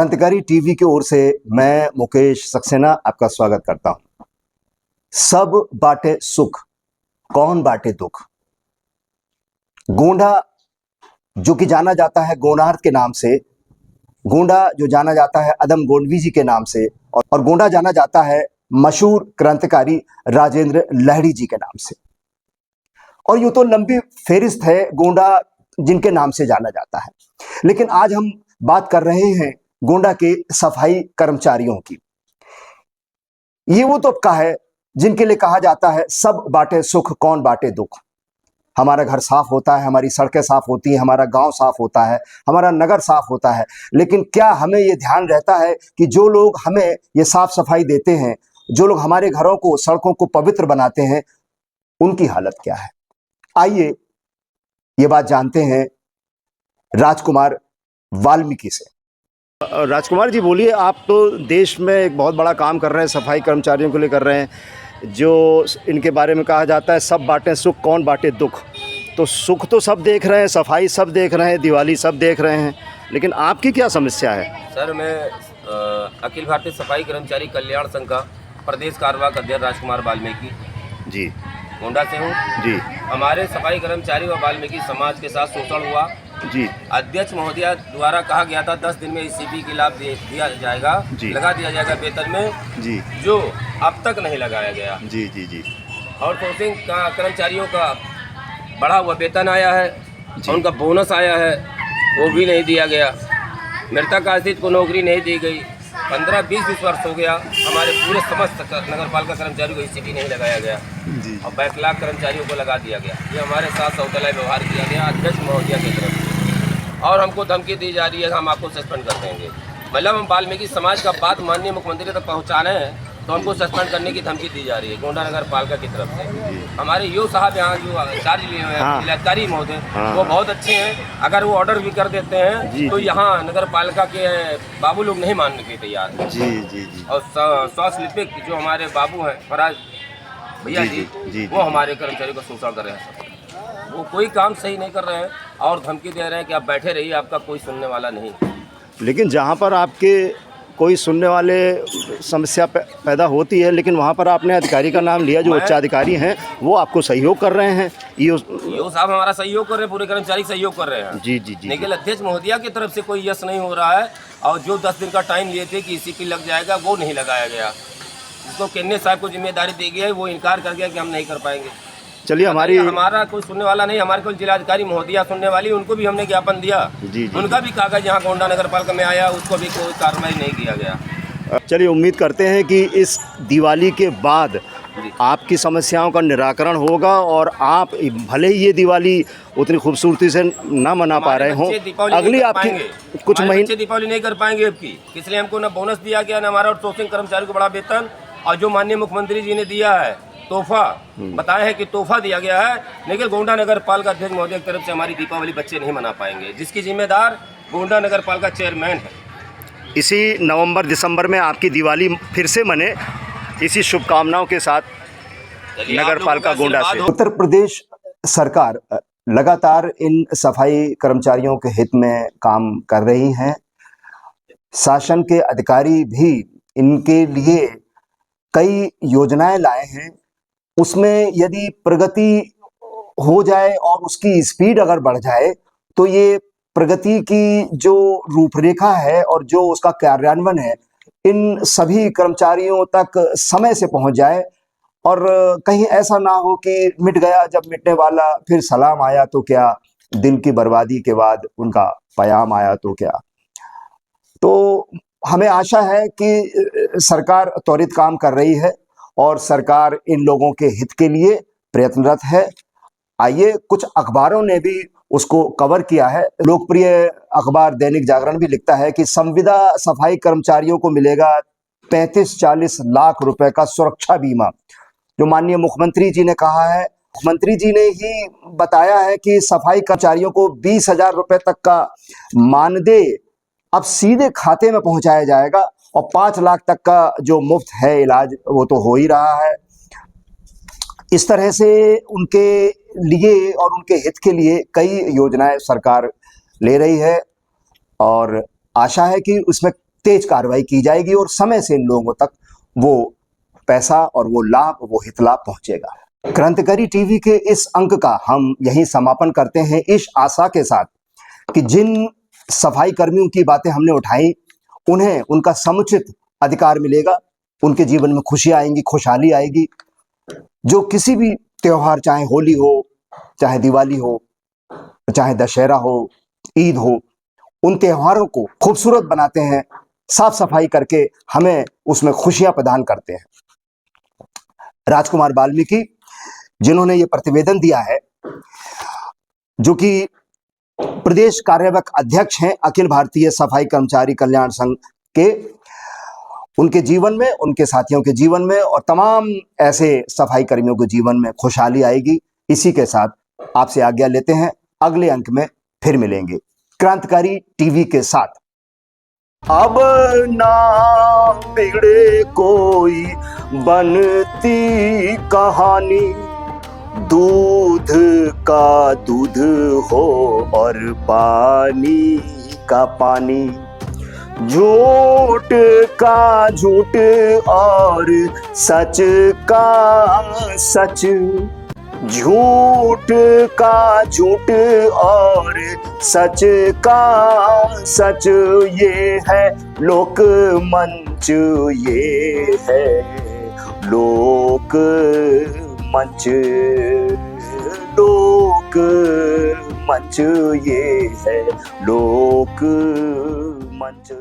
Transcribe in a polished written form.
क्रांतिकारी टीवी की ओर से मैं मुकेश सक्सेना आपका स्वागत करता हूं। सब बाटे सुख, कौन बाटे दुख। गोंडा जो कि जाना जाता है गोनार्थ के नाम से, गोंडा जो जाना जाता है अदम गोंडवी जी के नाम से, और गोंडा जाना जाता है मशहूर क्रांतिकारी राजेंद्र लहड़ी जी के नाम से। और यूं तो लंबी फेरिस्त है गोंडा जिनके नाम से जाना जाता है, लेकिन आज हम बात कर रहे हैं गोंडा के सफाई कर्मचारियों की। ये वो तबका है जिनके लिए कहा जाता है सब बाटे सुख, कौन बाटे दुख। हमारा घर साफ होता है, हमारी सड़कें साफ होती हैं, हमारा गांव साफ होता है, हमारा नगर साफ होता है, लेकिन क्या हमें ये ध्यान रहता है कि जो लोग हमें ये साफ सफाई देते हैं, जो लोग हमारे घरों को, सड़कों को पवित्र बनाते हैं, उनकी हालत क्या है? आइए ये बात जानते हैं राजकुमार वाल्मीकि से। राजकुमार जी बोलिए, आप तो देश में एक बहुत बड़ा काम कर रहे हैं, सफाई कर्मचारियों के लिए कर रहे हैं, जो इनके बारे में कहा जाता है सब बांटे सुख, कौन बांटे दुख। तो सुख तो सब देख रहे हैं, सफाई सब देख रहे हैं, दिवाली सब देख रहे हैं, लेकिन आपकी क्या समस्या है? सर, मैं अखिल भारतीय सफाई कर्मचारी कल्याण संघ का प्रदेश कार्यवाहक अध्यक्ष राजकुमार वाल्मीकि जी गोंडा से हूँ जी। हमारे सफाई कर्मचारी व वाल्मीकि समाज के साथ शोषण हुआ जी। अध्यक्ष महोदया द्वारा कहा गया था 10 दिन में ईसीपी की लाभ दिया जाएगा, लगा दिया जाएगा वेतन में जी, जो अब तक नहीं लगाया गया जी जी जी। और सोर्सिंग कर्मचारियों का बढ़ा हुआ वेतन आया है, उनका बोनस आया है, वो भी नहीं दिया गया। मृतक आश्रित को नौकरी नहीं दी गई। 15-20 वर्ष हो गया हमारे पूरे समस्त नगर पालिका कर्मचारियों को ईसीपी नहीं लगाया गया जी। और बैकलॉग कर्मचारियों को लगा दिया गया। ये हमारे साथ सौतेला व्यवहार किया गया अध्यक्ष महोदया की तरफ से, और हमको धमकी दी जा रही है हम आपको सस्पेंड कर देंगे। मतलब हम वाल्मीकि समाज का बात माननीय मुख्यमंत्री तक पहुँचा रहे हैं तो हमको सस्पेंड करने की धमकी दी जा रही है गोंडा नगर पालिका की तरफ से। हमारे यो साहब यहाँ जो चार्ज लिए हुए हैं जिलाधिकारी महोदय, वो बहुत अच्छे हैं। अगर वो ऑर्डर भी कर देते हैं तो यहाँ नगर पालिका के बाबू लोग नहीं मानने के तैयार हैं जी जी जी। और स्वास्थ्य लिपिक जो हमारे बाबू हैं फराज भैया जी, वो हमारे कर्मचारियों का शोषण कर रहे हैं। वो कोई काम सही नहीं कर रहे हैं और धमकी दे रहे हैं कि आप बैठे रहिए, आपका कोई सुनने वाला नहीं। लेकिन जहाँ पर आपके कोई सुनने वाले समस्या पैदा होती है, लेकिन वहाँ पर आपने अधिकारी का नाम लिया, जो उच्चाधिकारी हैं वो आपको सहयोग कर रहे हैं। यो साहब हमारा सहयोग कर रहे हैं, पूरे कर्मचारी सहयोग कर रहे हैं जी जी जी। लेकिन अध्यक्ष महोदया की तरफ से कोई यश नहीं हो रहा है, और जो 10 दिन का टाइम लिए थे कि ईसीपी लग जाएगा, वो नहीं लगाया गया। जिसको केन्ने साहब को जिम्मेदारी दी गई है वो इनकार कर गया कि हम नहीं कर पाएंगे। चलिए, हमारा कोई सुनने वाला नहीं, हमारे कोई जिलाधिकारी महोदया सुनने वाली, उनको भी हमने ज्ञापन दिया जी, उनका भी कागज यहाँ गोंडा नगर पालिका में आया, उसको भी कोई कार्रवाई नहीं किया गया। चलिए, उम्मीद करते हैं कि इस दिवाली के बाद आपकी समस्याओं का निराकरण होगा, और आप भले ही ये दिवाली उतनी खूबसूरती से ना मना पा रहे हों, अगली आपकी कुछ महीने दीपावली नहीं कर पाएंगे आपकी, इसलिए हमको न बोनस दिया गया, न हमारा आउटसोर्सिंग कर्मचारी को बड़ा वेतन, और जो माननीय मुख्यमंत्री जी ने दिया है तोहफा, बताया है कि तोहफा दिया गया है, लेकिन गोंडा नगर पालिका अध्यक्ष महोदय की तरफ से हमारी दीपावली बच्चे नहीं मना पाएंगे, जिसकी जिम्मेदार गोंडा नगर पालिका चेयरमैन है। इसी नवंबर दिसंबर में आपकी दिवाली फिर से मने, इसी शुभकामनाओं के साथ नगर पालिका गोंडा से। उत्तर प्रदेश सरकार लगातार इन सफाई कर्मचारियों के हित में काम कर रही है। शासन के अधिकारी भी इनके लिए कई योजनाएं लाए हैं। उसमें यदि प्रगति हो जाए और उसकी स्पीड अगर बढ़ जाए तो ये प्रगति की जो रूपरेखा है और जो उसका कार्यान्वयन है, इन सभी कर्मचारियों तक समय से पहुंच जाए, और कहीं ऐसा ना हो कि मिट गया जब मिटने वाला, फिर सलाम आया तो क्या, दिन की बर्बादी के बाद उनका पयाम आया तो क्या। तो हमें आशा है कि सरकार त्वरित काम कर रही है और सरकार इन लोगों के हित के लिए प्रयत्नरत है। आइए, कुछ अखबारों ने भी उसको कवर किया है। लोकप्रिय अखबार दैनिक जागरण भी लिखता है कि संविदा सफाई कर्मचारियों को मिलेगा 35-40 लाख रुपए का सुरक्षा बीमा, जो माननीय मुख्यमंत्री जी ने कहा है। मुख्यमंत्री जी ने ही बताया है कि सफाई कर्मचारियों को 20,000 रुपए तक का मानदेय अब सीधे खाते में पहुंचाया जाएगा, और 5 लाख तक का जो मुफ्त है इलाज वो तो हो ही रहा है। इस तरह से उनके लिए और उनके हित के लिए कई योजनाएं सरकार ले रही है, और आशा है कि उसमें तेज कार्रवाई की जाएगी और समय से इन लोगों तक वो पैसा और वो लाभ, वो हितलाभ पहुंचेगा। क्रांतिकारी टीवी के इस अंक का हम यहीं समापन करते हैं, इस आशा के साथ कि जिन सफाई कर्मियों की बातें हमने उठाई उन्हें उनका समुचित अधिकार मिलेगा, उनके जीवन में खुशियां आएंगी, खुशहाली आएगी। जो किसी भी त्योहार, चाहे होली हो, चाहे दिवाली हो, चाहे दशहरा हो, ईद हो, उन त्योहारों को खूबसूरत बनाते हैं, साफ सफाई करके हमें उसमें खुशियां प्रदान करते हैं। राजकुमार वाल्मीकि जिन्होंने ये प्रतिवेदन दिया है, जो कि प्रदेश कार्यवाहक अध्यक्ष हैं अखिल भारतीय सफाई कर्मचारी कल्याण संघ के, उनके जीवन में, उनके साथियों के जीवन में और तमाम ऐसे सफाई कर्मियों के जीवन में खुशहाली आएगी। इसी के साथ आपसे आज्ञा लेते हैं, अगले अंक में फिर मिलेंगे क्रांतिकारी टीवी के साथ। अब ना बिगड़े कोई बनती कहानी, दूध का दूध हो और पानी का पानी, झूठ का झूठ और सच का सच, झूठ का झूठ और सच का सच, ये है लोक मंच, ये है लोक मंच, लोक मंच, ये है लोक मंच।